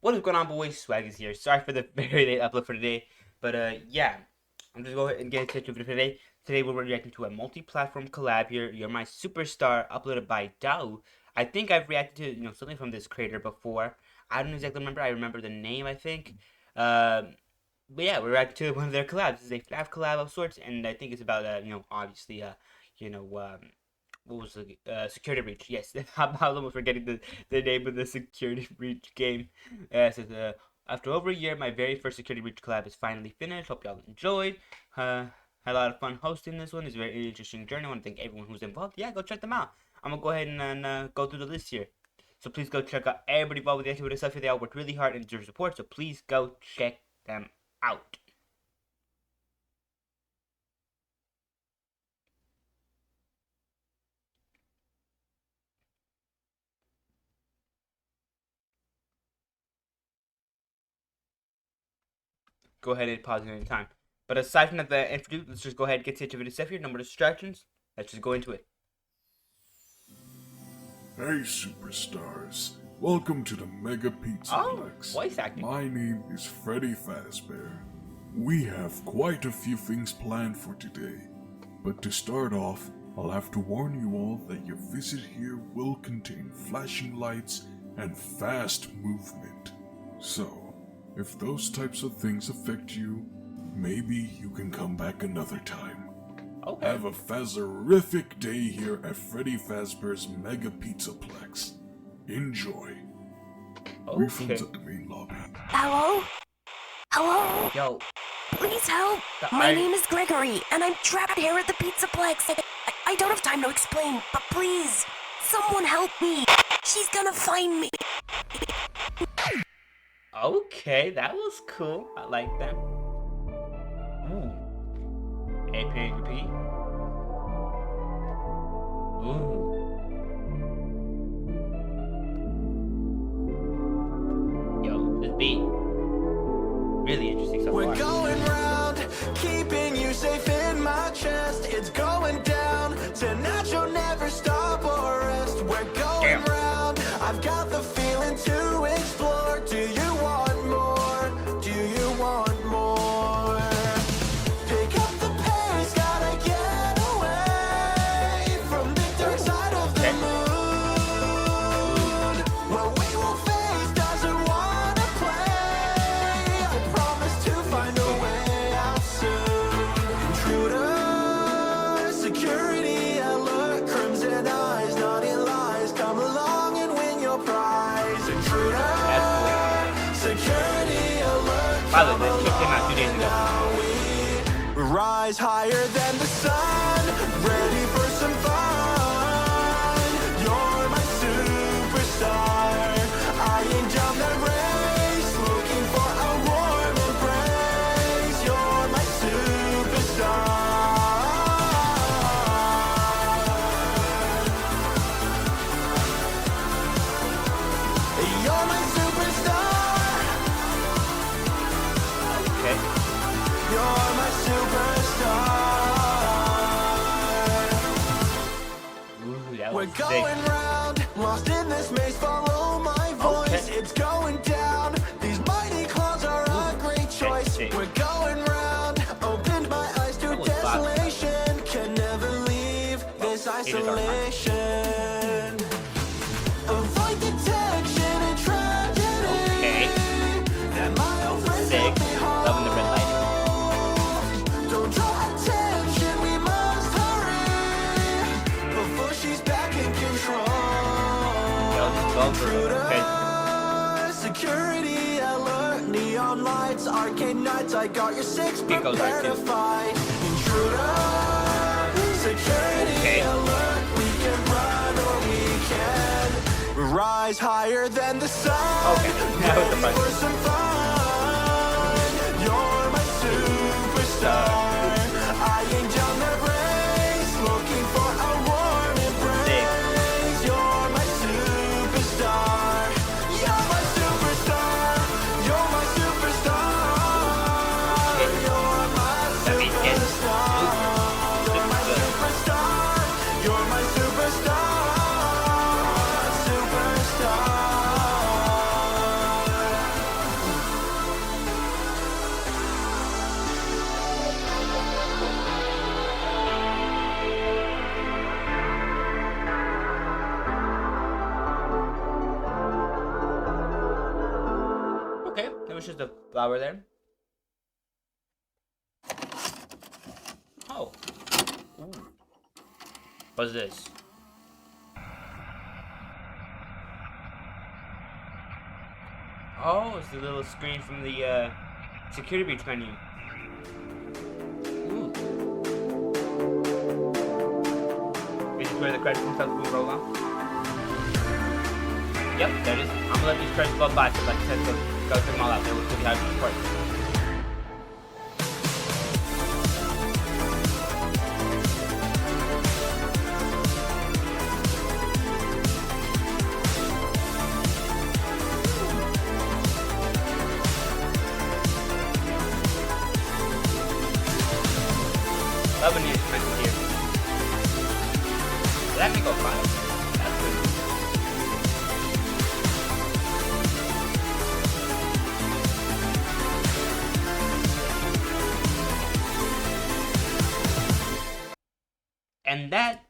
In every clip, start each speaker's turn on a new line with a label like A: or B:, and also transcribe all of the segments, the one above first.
A: What is going on, boys? Swaggy's here. Sorry for the very late upload for today, but yeah, I'm just going to go ahead and get into it for today. Today we're reacting to a multi-platform collab here. You're My Superstar, uploaded by Dao. I think I've reacted to something from this creator before. I don't exactly remember. I remember the name, I think. But yeah, we're reacting to one of their collabs. This is a fnaf collab of sorts, and I think it's about obviously what was the security breach? Yes, I'm almost forgetting the name of the security breach game. So after over a year, my very first security breach collab is finally finished. Hope y'all enjoyed. Had a lot of fun hosting this one. It's a very interesting journey. I want to thank everyone who's involved. Yeah, go check them out. I'm gonna go ahead and go through the list here. So please go check out everybody involved with the activity stuff. They all worked really hard and deserve support. So please go check them out. Go ahead and pause it any time. But aside from the introduce, let's just go ahead and get to the video stuff here. No more distractions. Let's just go into it.
B: Hey superstars, welcome to the Mega Pizzaplex.
A: Voice acting.
B: My name is Freddy Fazbear. We have quite a few things planned for today, but to start off, I'll have to warn you all that your visit here will contain flashing lights and fast movement. So, if those types of things affect you, maybe you can come back another time.
A: Okay.
B: Have a Fazerific day here at Freddy Fazbear's Mega Pizzaplex. Enjoy. Refunds at the main lobby.
C: Hello? Hello?
A: Yo.
C: Please help. My name is Gregory, and I'm trapped here at the Pizzaplex. I don't have time to explain, but please, someone help me. She's gonna find me.
A: Okay, that was cool. I like that. Ooh. APP. Ooh. Yo, this beat. Really interesting so far.
D: We're going round, keeping you safe in my chest. It's going down. Tonight you'll never stop or rest. We're going round. I've got the feeling to explore. Do you want more? Do you want more? Pick up the pace, gotta get away from the dark side of the moon. What we will face doesn't wanna play. I promise to find a way out soon. Intruder, security alert, crimson eyes, naughty lies. Come along and win your prize. Intruder, security alert.
A: By the way, this came out 2 days ago.
D: Rise higher than the sun, ready for some fun. You're my superstar. I ain't down that race, looking for a warm embrace. You're my superstar. You're my superstar.
A: Okay.
D: You're my superstar.
A: Ooh, that
D: We're
A: was sick.
D: going round, lost in this maze, follow my voice.
A: Okay.
D: It's going down. These mighty clouds are a great choice.
A: sick.
D: We're going round, opened my eyes to
A: was fun.
D: desolation. Can never leave this isolation. Avoid detection and tragedy.
A: Okay.
D: And my old friends
A: Sick.
D: help me home.
A: Loving the red lighting.
D: Don't draw attention, we must hurry before she's back in control.
A: Yo, just go for it. Okay.
D: Intruder, security alert, neon lights, arcade nights. I got your six
A: It goes
D: prepared
A: right
D: to
A: too.
D: fight. Intruder, security
A: Okay.
D: alert. We can run or we can rise higher than the sun.
A: Okay, that was the
D: Ready
A: fun.
D: for some fun. You're my superstar. I ain't down that race, looking for a warm embrace. You're my superstar. You're my superstar. You're my superstar. You're my
A: That means it.
D: superstar. You're my superstar. You're my superstar. Superstar.
A: Okay, there was just a flower there. Oh. Ooh. What's this? Oh, it's the little screen from the security breach menu. Ooh. This is where the credits themselves will roll on. Yep, there it is. I'm gonna let these credits go by, so like I said, go check them all out. They will still be having support. Loving the instruments here. Let me go 5. That's good. And that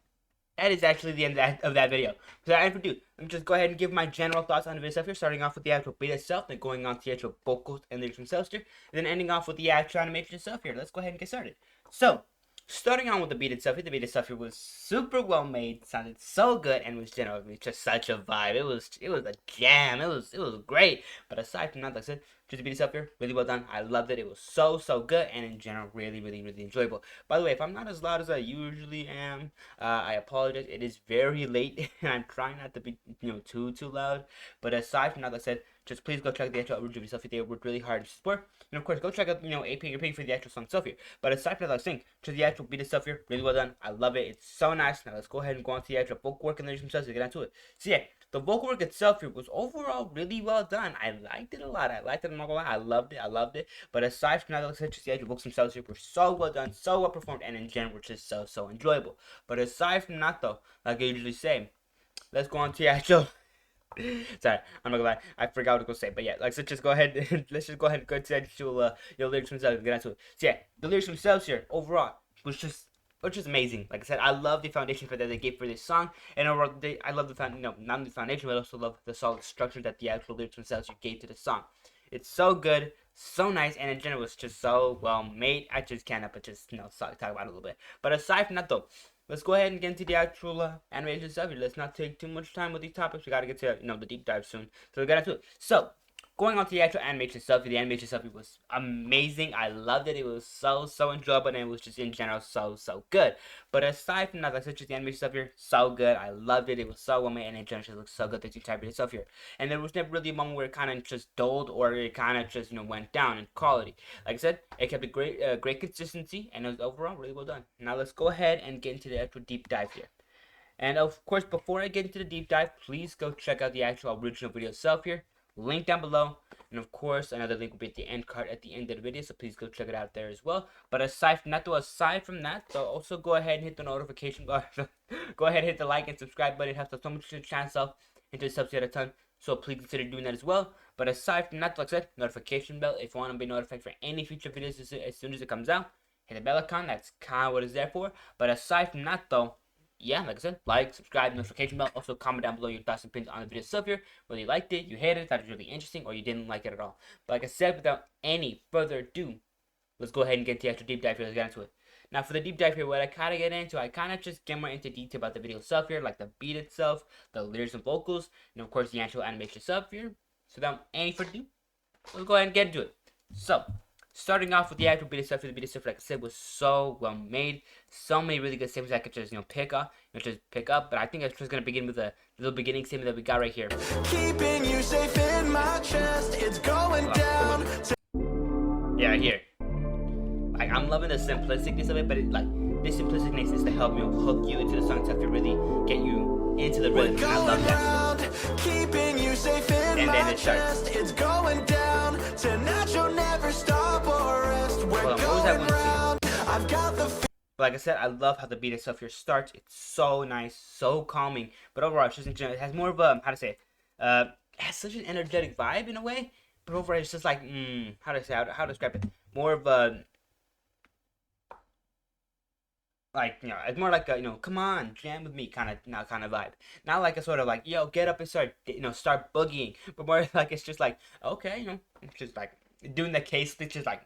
A: is actually the end of that video. So I do. Let me just go ahead and give my general thoughts on the video stuff here, starting off with the actual beat itself, then going on to the actual vocals and lyrics themselves here, and then ending off with the actual animation itself here. Let's go ahead and get started. So, starting on with the beat itself here, the beat itself here was super well made, sounded so good, and was generally just such a vibe. It was a jam. It was great. But aside from that, like I said, just the beat itself here, really well done. I loved it. It was so good, and in general, really enjoyable. By the way, if I'm not as loud as I usually am, I apologize. It is very late, and I'm trying not to be too loud. But aside from that, like I said, just please go check the actual original stuff. They worked really hard to support. And of course, go check out, AP you're paying for the actual song itself here. But aside from that, I was saying, to the actual beat itself here, really well done. I love it. It's so nice. Now let's go ahead and go on to the actual vocal work and lyrics themselves to get into it. So yeah, the vocal work itself here was overall really well done. I liked it a lot. I'm not gonna lie. I loved it. But aside from that, like I said, just the actual vocals themselves here were so well done, so well performed, and in general, were just so enjoyable. But aside from that though, like I usually say, let's go on to the actual sorry, I'm not gonna lie. I forgot what to go say, but yeah, like so just go ahead. Let's just go ahead and go to the actual lyrics themselves and get into it. So yeah, the lyrics themselves here overall was just amazing. Like I said, I love the foundation that they gave for this song, and overall, I love the not only the foundation, but I also love the solid structure that the actual lyrics themselves gave to the song. It's so good, so nice, and in general, it's just so well made. I just can't help but just talk about it a little bit. But aside from that though, let's go ahead and get into the actual animation stuff here. Let's not take too much time with these topics. We gotta get to the deep dive soon. So we gotta do it. So going on to the actual animation stuff, the animation stuff was amazing. I loved it. It was so enjoyable, and it was just in general so good. But aside from that, like I said, just the animation stuff here, so good. I loved it. It was so well made, and in general, it looks so good. That you type it stuff here, and there was never really a moment where it kind of just dulled or it kind of just went down in quality. Like I said, it kept a great consistency, and it was overall really well done. Now let's go ahead and get into the actual deep dive here. And of course, before I get into the deep dive, please go check out the actual original video itself here. Link down below, and of course another link will be at the end card at the end of the video, so please go check it out there as well. But aside from that though, also go ahead and hit the notification bar. Go ahead and hit the like and subscribe button. It helps us so much to the channel itself and to the subs a ton, so please consider doing that as well. But aside from that, like I said, notification bell if you want to be notified for any future videos as soon as it comes out. Hit the bell icon, that's kind of what it's there for. But aside from that though, yeah, like I said, like, subscribe, notification bell. Also, comment down below your thoughts and opinions on the video stuff here. Whether you liked it, you hated it, thought it was really interesting, or you didn't like it at all. But like I said, without any further ado, let's go ahead and get the actual deep dive here. Let's get into it. Now, for the deep dive here, what I kind of get into, I kind of just get more into detail about the video itself here, like the beat itself, the lyrics and vocals, and of course, the actual animation stuff here. So without any further ado, let's go ahead and get into it. So, starting off with the actual beat itself, the beat itself, like I said, was so well made. So many really good segments I could just pick up. But I think I'm just gonna begin with a little beginning segment that we got right here.
D: Keeping you safe in my chest, it's going down.
A: Yeah, here. Like I'm loving the simplisticness of it, but this simplisticness is to help hook you into the song itself to really get you into the rhythm. And I love that.
D: Keeping you safe in
A: and then it
D: starts. It's going down. Tonight you'll never stop or rest. We're going round. I've got the.
A: But like I said, I love how the beat itself here starts. It's so nice, so calming. But overall, it's just it has more of a how to say it. It has such an energetic vibe in a way. But overall, it's just like how to describe it. More of a like, you know, it's more like a, you know, come on, jam with me kind of now kind of vibe. Not like a sort of like, yo, get up and start, you know, start boogieing, but more like it's just like, okay, you know, it's just like doing the case, it's just like,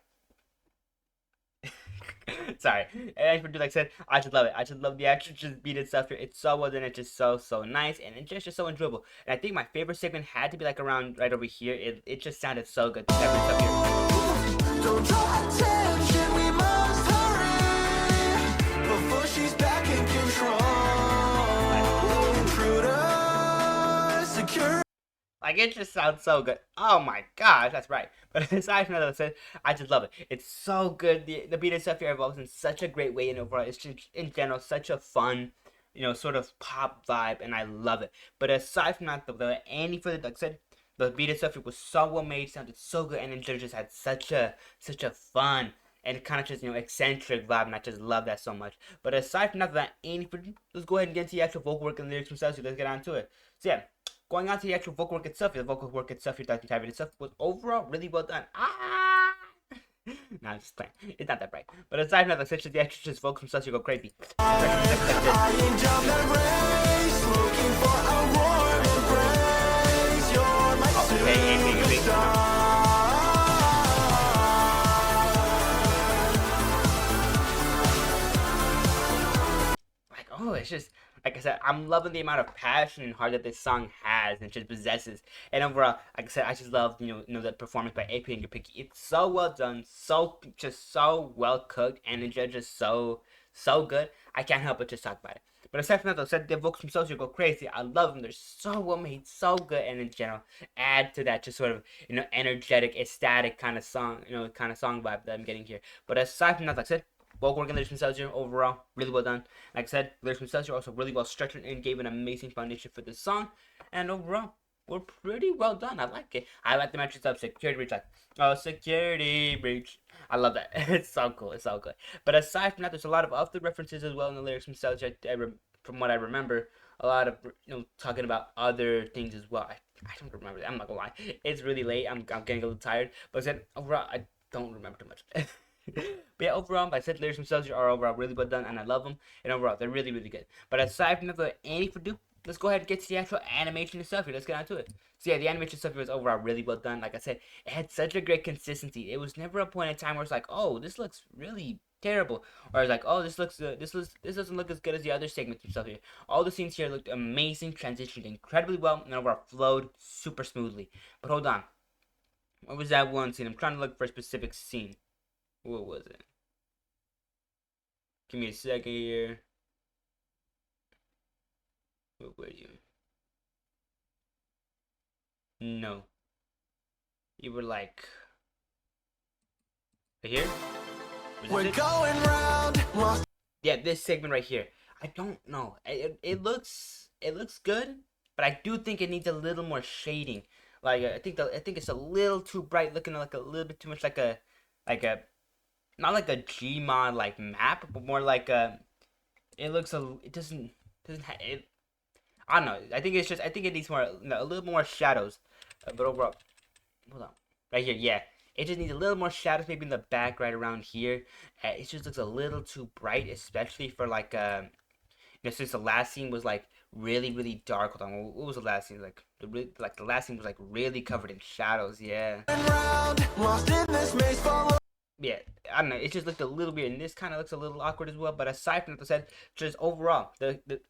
A: sorry. And for like I said, I just love it. I just love the action, just beat it stuff here. It's so well done. It's just so nice, and it's just so enjoyable. And I think my favorite segment had to be like around right over here. It just sounded so good. The segment stuff here.
D: Don't draw attention, we must hurry before she's back in control. Intruder, secure.
A: Like, it just sounds so good. Oh my gosh, that's right. But aside from that, I said, I just love it. It's so good. The beat and stuff here evolves in such a great way, and overall, it's just in general such a fun, you know, sort of pop vibe, and I love it. But aside from that, the any further, like I said, the beat and stuff, it was so well made, sounded so good, and it just had such a fun and kind of just, you know, eccentric vibe, and I just love that so much. But aside from that, any further, let's go ahead and get into the actual vocal work and lyrics themselves. So let's get on to it. So yeah. Going on to the actual vocal work itself, the vocal work itself, your typing itself was overall really well done. No, I'm just playing. It's not that bright. But aside from that, like, such as the extras, vocals themselves, you go crazy.
D: I ain't done that race, looking for a warm embrace. You're my superstar.
A: Like, oh, it's just, like I said, I'm loving the amount of passion and heart that this song has and just possesses. And overall, like I said, I just love, you know the performance by AP and Picky. It's so well done, just so well cooked, and it's just so good. I can't help but just talk about it. But aside from that, though, said the vocals themselves go crazy. I love them. They're so well made, so good, and in general, add to that just sort of, you know, energetic, ecstatic kind of song, you know, kind of song vibe that I'm getting here. But aside from that, like I said, vocal work and lyrics themselves here overall really well done. Like I said, lyrics themselves are also really well structured and gave an amazing foundation for this song. And overall, we're pretty well done. I like it. I like the metrics of security breach. Like, oh, security breach. I love that. It's so cool. It's so good. But aside from that, there's a lot of other references as well in the lyrics themselves. From what I remember, a lot of, you know, talking about other things as well. I don't remember that. I'm not gonna lie. It's really late. I'm getting a little tired. But I said overall, I don't remember too much. But yeah, overall, I said lyrics themselves are overall really well done, and I love them. And overall, they're really good. But aside from that, any for do, let's go ahead and get to the actual animation itself here. Let's get on to it. So yeah, the animation stuff was overall really well done. Like I said, it had such a great consistency. It was never a point in time where it's like, oh, this looks really terrible, or it's like, oh, this doesn't look as good as the other segments and stuff here. All the scenes here looked amazing, transitioned incredibly well, and overall flowed super smoothly. But hold on, what was that one scene? I'm trying to look for a specific scene. What was it? Give me a second here. What were you? No. You were like... Right here?
D: We're going round.
A: Yeah, this segment right here. I don't know. It looks good, but I do think it needs a little more shading. Like I think it's a little too bright, looking like a little bit too much like a not like a Gmod like map, but more like a. It looks it doesn't it. I don't know. I think it needs more, you know, a little more shadows. But overall, hold on, right here, yeah. It just needs a little more shadows, maybe in the back, right around here. It just looks a little too bright, especially for like you know, since the last scene was like really dark. Hold on, what was the last scene like? The last scene was like really covered in shadows. Yeah. Yeah, I don't know. It just looked a little weird, and this kind of looks a little awkward as well. But aside from that, I said, just overall,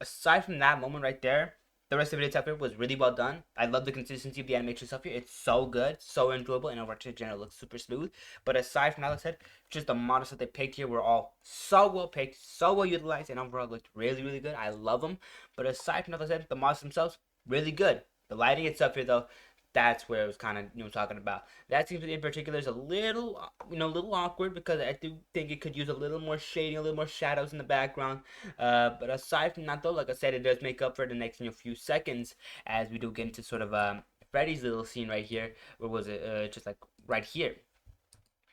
A: aside from that moment right there, the rest of it itself here was really well done. I love the consistency of the animation stuff here. It's so good, so enjoyable, and overall, in general, looks super smooth. But aside from that, like I said, just the models that they picked here were all so well picked, so well utilized, and overall looked really good. I love them. But aside from that, like I said, the models themselves, really good. The lighting itself here, though, that's where it was kind of, you know, talking about. That seems in particular is a little, you know, a little awkward, because I do think it could use a little more shading, a little more shadows in the background. But aside from that, though, like I said, it does make up for the next, you know, few seconds as we do get into sort of Freddy's little scene right here. Where was it? Just like right here.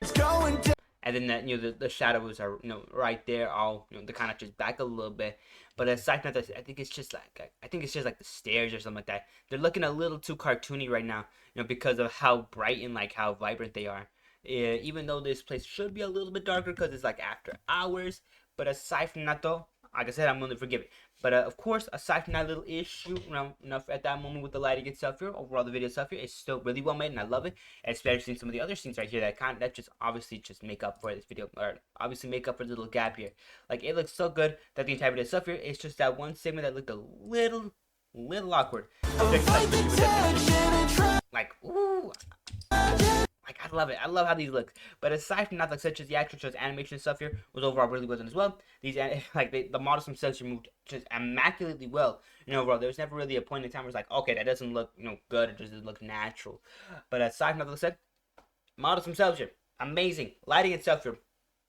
D: It's going down.
A: And then you know, the shadows are, you know, right there, all, you know, they kind of just back a little bit. But aside from that, I think it's just like the stairs or something like that. They're looking a little too cartoony right now, you know, because of how bright and like how vibrant they are. Even though this place should be a little bit darker because it's like after hours, But aside from that, though, like I said, I'm willing to forgive it. But of course, aside from that little issue, at that moment with the lighting itself here, overall the video itself here is still really well made, and I love it. Especially some of the other scenes right here that just obviously just make up for this video, or obviously make up for the little gap here. Like, it looks so good that the entire video itself here, it's just that one segment that looked a little awkward. Like, ooh. Like, I love it. I love how these look. But aside from that, like such as the action shows, animation and stuff here was overall really well done as well. These the models themselves moved just immaculately well. Overall, there was never really a point in time where it's like, okay, that doesn't look good. It doesn't look natural. But aside from that, like I said, models themselves here amazing. Lighting itself here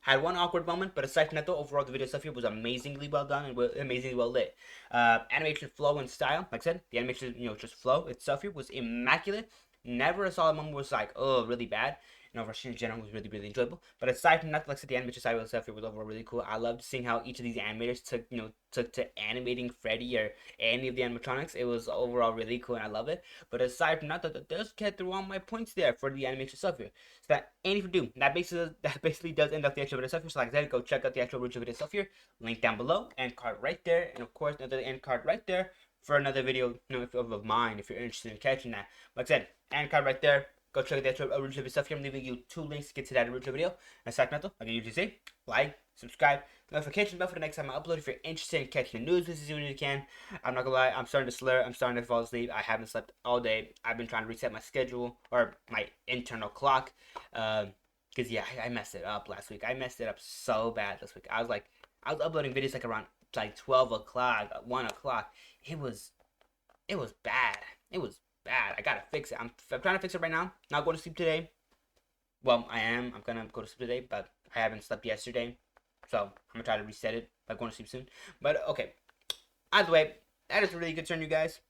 A: had one awkward moment, but aside from that, though, overall the video stuff here was amazingly well done and amazingly well lit. Animation flow and style, like I said, the animation just flow itself here was immaculate. Never saw a moment was like, oh, really bad. Russian in general was really, really enjoyable. But aside from that, like I said, the animation side of stuff here was overall really cool. I loved seeing how each of these animators took to animating Freddy or any of the animatronics. It was overall really cool, and I love it. But aside from that, that does get through all my points there for the animation stuff here. So that any for do that basically does end up the actual video stuff here. So like I said, go check out the actual original video stuff here. Link down below, end card right there, and of course another end card right there for another video, of mine if you're interested in catching that. Like I said, end card right there. Go check out the original video stuff here. I'm leaving you 2 links to get to that original video. And aside from that, like I usually say, like, subscribe, notification bell for the next time I upload if you're interested in catching the news as soon as you can. I'm not gonna lie, I'm starting to slur, I'm starting to fall asleep. I haven't slept all day. I've been trying to reset my schedule, or my internal clock. Because yeah, I messed it up last week. I messed it up so bad this week. I was uploading videos like around 12 o'clock, 1 o'clock. It was bad. It was bad. I gotta fix it. I'm trying to fix it right now. Not going to sleep today. Well, I'm gonna go to sleep today, but I haven't slept yesterday, so I'm gonna try to reset it by going to sleep soon. But okay, either way, that is a really good turn, you guys.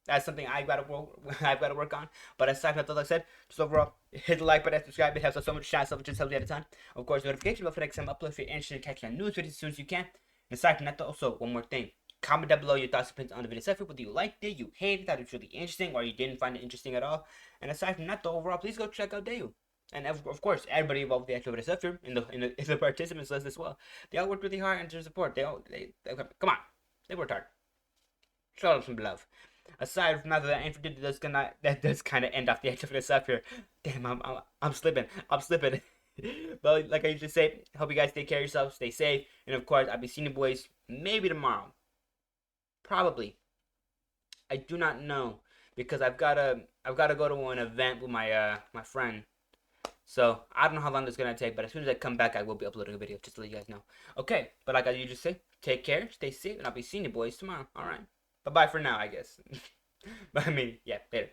A: That's something I've got to work on. But aside from that, like I said, just overall, hit the like button, subscribe. It helps us so much. Shout out, just helps you at a time. Of course, notification bell for next time I upload if you're interested in catching a news video as soon as you can. And aside from that, also one more thing. Comment down below your thoughts and opinions on the video itself. Whether you liked it, you hated it, thought it was really interesting, or you didn't find it interesting at all. And aside from that, though, overall, please go check out Dayu. And of course, everybody involved with the actual video stuff here in the participants list as well. They all worked really hard and to support. They come on, they worked hard. Show them some love. Aside from that, that does kind of end off the actual video stuff here. Damn, I'm slipping. But like I usually say, hope you guys take care of yourselves, stay safe, and of course, I'll be seeing you boys maybe tomorrow. Probably. I do not know because I've gotta go to an event with my my friend. So I don't know how long this is gonna take, but as soon as I come back, I will be uploading a video just to let you guys know. Okay, but like I usually say, take care, stay safe, and I'll be seeing you boys tomorrow. All right, bye bye for now, I guess. But I mean, yeah, later.